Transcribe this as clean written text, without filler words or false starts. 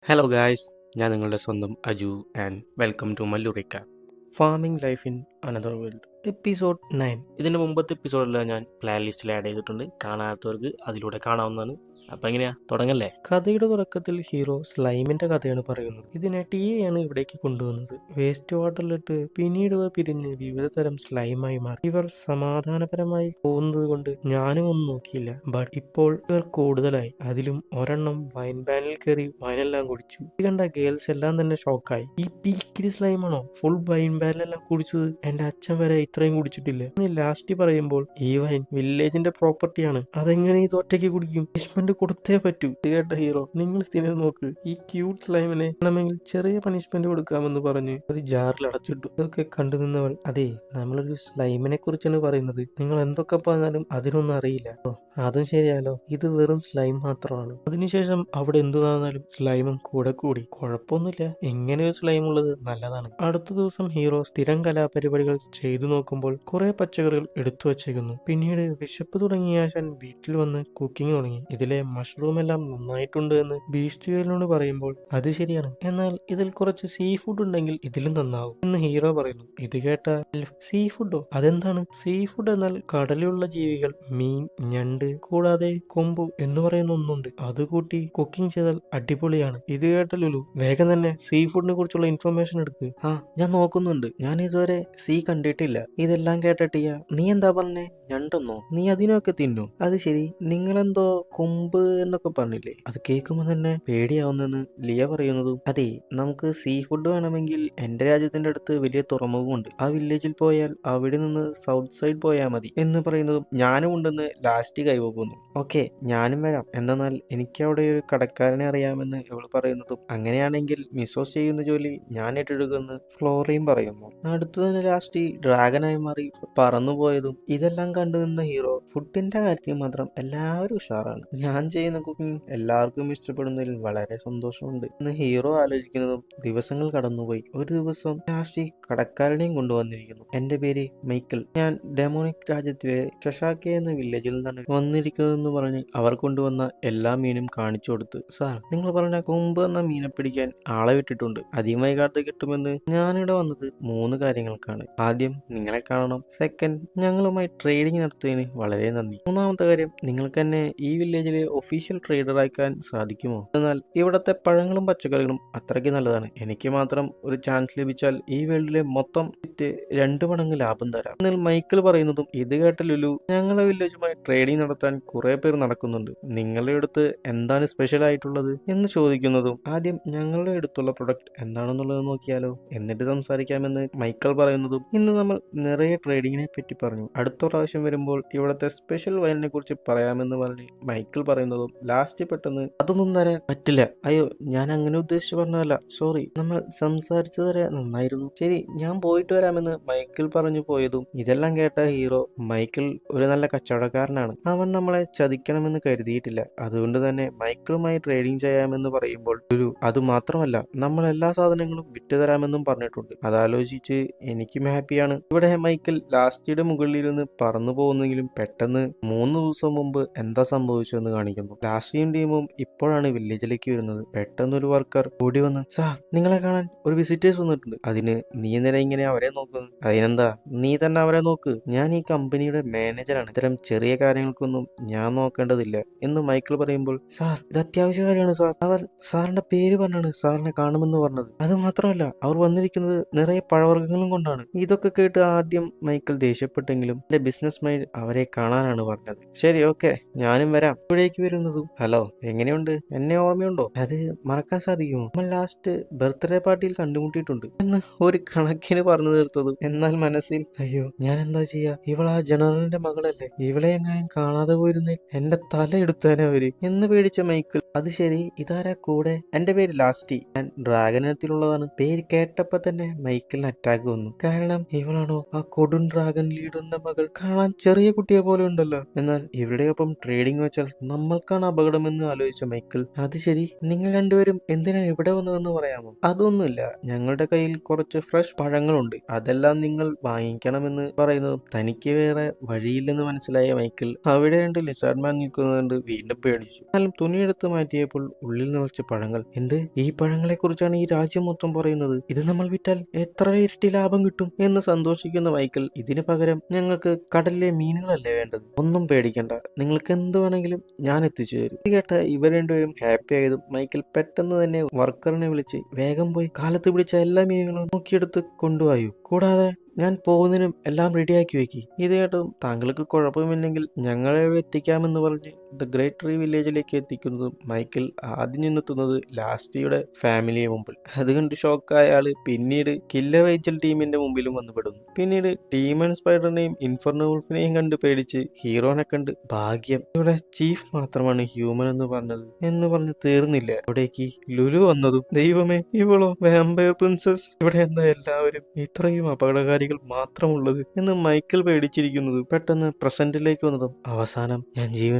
Hello guys, ഞാൻ നിങ്ങളുടെ സ്വന്തം Aju and welcome to Mallu farming life in another world episode 9. ഇതിൻ്റെ മുമ്പത്തെ എപ്പിസോഡിൽ ഞാൻ പ്ലാൻ ലിസ്റ്റിൽ ആഡ് ചെയ്തിട്ടുണ്ട്. കാണാത്തവർക്ക് അതിലൂടെ കാണാവുന്നതാണ്. അപ്പം എങ്ങനെയാ തുടങ്ങല്ലേ? കഥയുടെ തുടക്കത്തിൽ ഹീറോ സ്ലൈമിന്റെ കഥയാണ് പറയുന്നത്. ഇതിനെ ടിയെയാണ് ഇവിടേക്ക് കൊണ്ടുവന്നത്. വേസ്റ്റ് വാട്ടറിലിട്ട് പിന്നീട് ഇവ പിരിഞ്ഞ് വിവിധ തരം സ്ലൈമായി മാറി. ഇവർ സമാധാനപരമായി പോകുന്നത് കൊണ്ട് ഞാനും ഒന്നും നോക്കിയില്ല. ബട്ട് ഇപ്പോൾ ഇവർ കൂടുതലായി. അതിലും ഒരെണ്ണം വൈൻ ബാനിൽ കയറി വൈനെല്ലാം കുടിച്ചു. ഇത് കണ്ട ഗേൾസ് എല്ലാം തന്നെ ഷോക്കായി. ഈ പീക്കിരി സ്ലൈമാണോ ഫുൾ വൈൻ ബാനിലെല്ലാം കുടിച്ചത്? എന്റെ അച്ഛൻ വരെ ഇത്രയും കുടിച്ചിട്ടില്ല എന്ന് ലാസ്റ്റ് പറയുമ്പോൾ, ഈ വൈൻ വില്ലേജിന്റെ പ്രോപ്പർട്ടിയാണ്, അതെങ്ങനെ ഇത് ഒറ്റയ്ക്ക് കുടിക്കും? പണിഷ്മെന്റ് കൊടുത്തേ പറ്റൂ. കേട്ട ഹീറോ, നിങ്ങൾ ഇതിനെ നോക്ക്, ഈ ക്യൂട്ട് സ്ലൈമിനെ വേണമെങ്കിൽ ചെറിയ പണിഷ്മെന്റ് കൊടുക്കാമെന്ന് പറഞ്ഞ് ഒരു ജാറിൽ അടച്ചിട്ടു. ഇതൊക്കെ കണ്ടു നിന്നവൾ, അതെ, നമ്മളൊരു സ്ലൈമിനെ കുറിച്ചാണ് പറയുന്നത്, നിങ്ങൾ എന്തൊക്കെ പറഞ്ഞാലും അതിനൊന്നും അറിയില്ല. അതും ശരിയാലോ, ഇത് വെറും സ്ലൈം മാത്രമാണ്. അതിനുശേഷം അവിടെ എന്തു നടന്നാലും സ്ലൈമും കൂടെ കൂടി. കുഴപ്പമൊന്നുമില്ല, എങ്ങനെ ഒരു സ്ലൈം ഉള്ളത് നല്ലതാണ്. അടുത്ത ദിവസം ഹീറോ സ്ഥിരം കലാപരിപാടികൾ ചെയ്തു നോക്കുമ്പോൾ കുറെ പച്ചക്കറികൾ എടുത്തു വച്ചേക്കുന്നു. പിന്നീട് വിശപ്പ് തുടങ്ങിയ ആശാൻ വീട്ടിൽ വന്ന് കുക്കിംഗ് തുടങ്ങി. ഇതിലെ മഷ്റൂം എല്ലാം നന്നായിട്ടുണ്ട് എന്ന് ബീസ്റ്റുകളിനോട് പറയുമ്പോൾ, അത് ശരിയാണ്, എന്നാൽ ഇതിൽ കുറച്ച് സീ ഫുഡ് ഉണ്ടെങ്കിൽ ഇതിലും നന്നാവും എന്ന് ഹീറോ പറയുന്നു. ഇത് കേട്ട, സീ ഫുഡോ? അതെന്താണ്? സീ ഫുഡ് എന്നാൽ കടലിലുള്ള ജീവികൾ, മീൻ, ഞണ്ട്, കൂടാതെ കൊമ്പു എന്ന് പറയുന്ന ഒന്നുണ്ട്. അത് കൂട്ടി കുക്കിംഗ് ചെയ്താൽ അടിപൊളിയാണ്. ഇത് കേട്ട ലുലു വേഗം തന്നെ സീ ഫുഡിനെ കുറിച്ചുള്ള ഇൻഫർമേഷൻ എടുക്ക്. ഞാൻ നോക്കുന്നുണ്ട്, ഞാൻ ഇതുവരെ സീ കണ്ടിട്ടില്ല. ഇതെല്ലാം കേട്ടിട്ടിയ നീ എന്താ പറഞ്ഞേ? ഞണ്ടെന്നോ? നീ അതിനൊക്കെ തിന്നു? അത് ശരി, നിങ്ങളെന്തോ കൊമ്പ് എന്നൊക്കെ പറഞ്ഞില്ലേ? അത് കേൾക്കുമ്പോൾ തന്നെ പേടിയാവുന്നെന്ന് ലിയ പറയുന്നതും, അതെ, നമുക്ക് സീ ഫുഡ് വേണമെങ്കിൽ എന്റെ രാജ്യത്തിന്റെ അടുത്ത് വലിയ തുറമുഖമുണ്ട്, ആ വില്ലേജിൽ പോയാൽ അവിടെ നിന്ന് സൗത്ത് സൈഡ് പോയാൽ മതി എന്ന് പറയുന്നതും, ഞാനും ഉണ്ടെന്ന് ലാസ്റ്റ് കൈവക്കുന്നു. ഓക്കെ, ഞാനും വരാം, എന്തെന്നാൽ എനിക്ക് അവിടെ ഒരു കടക്കാരനെ അറിയാമെന്ന് ഇവൾ പറയുന്നതും, അങ്ങനെയാണെങ്കിൽ മിസോസ് ചെയ്യുന്ന ജോലി ഞാൻ ഏറ്റെടുക്കുമെന്ന് ഫ്ലോറയും പറയുന്നു. അടുത്തു തന്നെ ലാസ്റ്റ് ഡ്രാഗനായി മാറി പറന്നുപോയതും ഇതെല്ലാം കണ്ടു നിന്ന ഹീറോ, ഫുഡിന്റെ കാര്യത്തിൽ മാത്രം എല്ലാവരും ഉഷാറാണ്, ഞാൻ ചെയ്യുന്ന കുക്കിംഗ് എല്ലാവർക്കും ഇഷ്ടപ്പെടുന്നതിൽ വളരെ സന്തോഷമുണ്ട് എന്ന് ഹീറോ ആലോചിക്കുന്നതും ദിവസങ്ങൾ കടന്നുപോയി. ഒരു ദിവസം ലാസ്റ്റ് കടക്കാരനെയും കൊണ്ടുവന്നിരിക്കുന്നു. എന്റെ പേര് മൈക്കിൾ, ഞാൻ ഡെമോണിക് രാജ്യത്തിലെ ഷഷാക്കെ എന്ന വില്ലേജിൽ നിന്നാണ് വന്നിരിക്കുന്നതെന്ന് പറഞ്ഞ് അവർ കൊണ്ടുവന്ന എല്ലാ മീനും കാണിച്ചു കൊടുത്ത്, സാർ, നിങ്ങൾ പറഞ്ഞ കൊമ്പ് എന്ന മീനെ പിടിക്കാൻ ആളെ വിട്ടിട്ടുണ്ട്, അധികം വൈകാതെ കിട്ടുമെന്ന്. ഞാനിവിടെ വന്നത് 3 കാര്യങ്ങൾക്കാണ്. ആദ്യം, നിങ്ങളെ കാണണം. സെക്കൻഡ്, ഞങ്ങളുമായി ട്രേഡിംഗ് നടത്തിയതിന് വളരെ നന്ദി. മൂന്നാമത്തെ കാര്യം, നിങ്ങൾക്ക് എന്നെ ഈ വില്ലേജിലെ ഒഫീഷ്യൽ ട്രേഡർ ആക്കാൻ സാധിക്കുമോ? എന്നാൽ ഇവിടത്തെ പഴങ്ങളും പച്ചക്കറികളും അത്രയ്ക്ക് നല്ലതാണ്, എനിക്ക് മാത്രം ഒരു ചാൻസ് ലഭിച്ചാൽ ഈ വേൾഡിലെ മൊത്തം 2 മടങ്ങ് ലാഭം തരാം. എന്നാൽ മൈക്കിൾ പറയുന്നതും ഇത് കേട്ട ലുലു, ഞങ്ങളുടെ വില്ലേജുമായി ട്രേഡിംഗ് നടത്താൻ കുറെ പേർ നടക്കുന്നുണ്ട്, നിങ്ങളുടെ അടുത്ത് എന്താണ് സ്പെഷ്യൽ ആയിട്ടുള്ളത് എന്ന് ചോദിക്കുന്നതും, ആദ്യം ഞങ്ങളുടെ അടുത്തുള്ള പ്രൊഡക്റ്റ് എന്താണെന്നുള്ളത് നോക്കിയാലോ, എന്നിട്ട് സംസാരിക്കാമെന്ന് മൈക്കിൾ പറയുന്നതും, ഇന്ന് നമ്മൾ നിറയെ ട്രേഡിങ്ങിനെ പറ്റി പറഞ്ഞു, അടുത്ത പ്രാവശ്യം വരുമ്പോൾ ഇവിടുത്തെ സ്പെഷ്യൽ വൈനിനെ കുറിച്ച് പറയാമെന്ന് പറഞ്ഞ് മൈക്കിൾ പറയുന്നതും, ലാസ്റ്റ് പെട്ടെന്ന്, അതൊന്നും തരാൻ പറ്റില്ല, അയ്യോ, ഞാൻ അങ്ങനെ ഉദ്ദേശിച്ചു പറഞ്ഞതല്ല, സോറി, നമ്മൾ സംസാരിച്ചു വരെ നന്നായിരുന്നു, ശരി, ഞാൻ പോയിട്ട് വരാമെന്ന് മൈക്കിൾ പറഞ്ഞു പോയതും ഇതെല്ലാം കേട്ട ഹീറോ, മൈക്കിൾ ഒരു നല്ല കച്ചവടക്കാരനാണ്, അവൻ നമ്മളെ ചതിക്കണമെന്ന് കരുതിയിട്ടില്ല, അതുകൊണ്ട് തന്നെ മൈക്കിളുമായി ട്രേഡിംഗ് ചെയ്യാമെന്ന് പറയുമ്പോൾ, ഒരു അത് മാത്രമല്ല, നമ്മൾ എല്ലാ സാധനങ്ങളും വിറ്റുതരാമെന്നും പറഞ്ഞിട്ടുണ്ട്, അതാലോചിച്ച് എനിക്കും ഹാപ്പിയാണ്. ഇവിടെ മൈക്കിൾ ലാസ്റ്റിയുടെ മുകളിലിരുന്ന് പറന്നു പോകുന്നെങ്കിലും പെട്ടെന്ന് 3 ദിവസം മുമ്പ് എന്താ സംഭവിച്ചതെന്ന് കാണിക്കുന്നു. ലാസ്റ്റിയും ടീമും ഇപ്പോഴാണ് വില്ലേജിലേക്ക് വരുന്നത്. പെട്ടെന്ന് ഒരു വർക്കർ കൂടി വന്ന്, സാർ, നിങ്ങളെ കാണാൻ ഒരു വിസിറ്റേഴ്സ് വന്നിട്ടുണ്ട്. അതിന് നീ എന്തിനാ ഇങ്ങനെ അവരെ നോക്കുന്നത്? അതിനെന്താ, നീ തന്നെ അവരെ നോക്ക്, ഞാൻ ഈ കമ്പനിയുടെ മാനേജറാണ്, ഇത്തരം ചെറിയ കാര്യങ്ങൾക്കൊന്നും ഞാൻ നോക്കേണ്ടതില്ല എന്ന് മൈക്കിൾ പറയുമ്പോൾ, സാർ, ഇത് അത്യാവശ്യ കാര്യമാണ് സാർ, അവർ സാറിന്റെ പേര് പറഞ്ഞാണ് സാറിനെ കാണുമെന്ന് പറഞ്ഞത്, അത് മാത്രമല്ല അവർ വന്നിരിക്കുന്നത് നിറയെ പഴവർഗ്ഗങ്ങളും കൊണ്ടാണ്. ഇതൊക്കെ കേട്ട് ആദ്യം മൈക്കിൾ ദേഷ്യപ്പെട്ടെങ്കിലും എന്റെ ബിസിനസ് മൈൻഡ് അവരെ കാണാനാണ് പറഞ്ഞത്. ശരി, ഓക്കെ, ഞാനും വരാം. ഇവിടേക്ക് വരുന്നതും, ഹലോ, എങ്ങനെയുണ്ട്, എന്നെ ഓർമ്മയുണ്ടോ? അത് മറക്കാൻ സാധിക്കുമോ? നമ്മൾ ലാസ്റ്റ് ബർത്ത്ഡേ പാർട്ടിയിൽ കണ്ടുമുട്ടിയിട്ടുണ്ട് എന്ന് ഒരു കണക്കിന് പറഞ്ഞു തീർത്തതും, എന്നാൽ മനസ്സിൽ, അയ്യോ, ഞാൻ എന്താ ചെയ്യാ, ഇവൾ ആ ജനറലിന്റെ മകളല്ലേ, ഇവളെ എങ്ങാനും കാണാതെ പോയിരുന്നേ എന്റെ തല എടുത്തേനെ അവര് എന്ന് പേടിച്ച മൈക്കിൾ, അത് ശരി, ഇതാരാ കൂടെ? എന്റെ പേര് ലാസ്റ്റി, ഞാൻ ഡ്രാഗനത്തിലുള്ളതാണ്. പേര് കേട്ടപ്പോ തന്നെ മൈക്കിളിന് അറ്റാക്ക് വന്നു. കാരണം ഇവളാണോ ആ കൊടും ഡ്രാഗൺ ലീഡറിന്റെ മകൾ? കാണാൻ ചെറിയ കുട്ടിയെ പോലെ ഉണ്ടല്ലോ. എന്നാൽ ഇവരുടെ ഒപ്പം ട്രേഡിംഗ് വെച്ചാൽ നമ്മൾ നമ്മൾക്കാണ് അപകടമെന്ന് ആലോചിച്ച മൈക്കിൾ, അത് ശരി, നിങ്ങൾ രണ്ടുപേരും എന്തിനാണ് ഇവിടെ വന്നതെന്ന് പറയാമോ? അതൊന്നുമില്ല, ഞങ്ങളുടെ കയ്യിൽ കുറച്ച് ഫ്രഷ് പഴങ്ങളുണ്ട്, അതെല്ലാം നിങ്ങൾ വാങ്ങിക്കണമെന്ന് പറയുന്നതും തനിക്ക് വേറെ വഴിയില്ലെന്ന് മനസ്സിലായ മൈക്കിൾ അവിടെ രണ്ട് ലിസാർഡ്മാൻ നിൽക്കുന്നത് വീണ്ടും പേടിച്ചു. എന്നാലും തുണിയെടുത്ത് മാറ്റിയപ്പോൾ ഉള്ളിൽ നിറച്ച പഴങ്ങൾ. എന്ത്, ഈ പഴങ്ങളെ കുറിച്ചാണ് ഈ രാജ്യം മൊത്തം പറയുന്നത്? ഇത് നമ്മൾ വിറ്റാൽ എത്ര ഇരട്ടി ലാഭം കിട്ടും എന്ന് സന്തോഷിക്കുന്ന മൈക്കിൾ, ഇതിന് പകരം ഞങ്ങൾക്ക് കടലിലെ മീനുകളല്ലേ വേണ്ടത്, ഒന്നും പേടിക്കണ്ട, നിങ്ങൾക്ക് എന്ത് വേണമെങ്കിലും ഞാൻ എത്തിച്ചു തരും. ഇത് കേട്ട ഇവർ രണ്ടുപേരും ഹാപ്പി ആയതും മൈക്കിൾ പെട്ടെന്ന് തന്നെ വർക്കറിനെ വിളിച്ച് വേഗം പോയി കാലത്ത് പിടിച്ച എല്ലാ മീനുകളും നോക്കിയെടുത്ത് കൊണ്ടുപോയി, കൂടാതെ ഞാൻ പോകുന്നതിനും എല്ലാം റെഡിയാക്കി വെക്കി. ഇത് കേട്ടതും താങ്കൾക്ക് കുഴപ്പമില്ലെങ്കിൽ ഞങ്ങളെ എത്തിക്കാമെന്ന് പറഞ്ഞ് ദ ഗ്രേറ്റ് ട്രീ വില്ലേജിലേക്ക് എത്തിക്കുന്നതും മൈക്കിൾ ആദ്യം നിന്നെത്തുന്നത് ലാസ്റ്റിയുടെ ഫാമിലിയെ മുമ്പിൽ. അത് കണ്ട് ഷോക്കായ ആള് പിന്നീട് കില്ലർ ഏഞ്ചൽ ടീമിന്റെ മുമ്പിലും വന്ന് പെടുന്നു. പിന്നീട് ഡീമൺ സ്പൈഡറിനെയും ഇൻഫെർണോ വുൾഫിനെയും കണ്ട് പേടിച്ച് ഹീറോനെ കണ്ട് ഭാഗ്യം, ഇവിടെ ചീഫ് മാത്രമാണ് ഹ്യൂമൻ എന്ന് പറഞ്ഞ് തീർന്നില്ല. അവിടേക്ക് ലുലു വന്നതും ദൈവമേ ഇവളോ വാമ്പയർ പ്രിൻസസ്, ഇവിടെ എന്താ എല്ലാവരും ഇത്രയും അപകടകാരികൾ മാത്രമുള്ളത് എന്ന് മൈക്കിൾ പേടിച്ചിരിക്കുന്നത് പെട്ടെന്ന് പ്രസന്റിലേക്ക് വന്നതും അവസാനം ഞാൻ ജീവനോടെ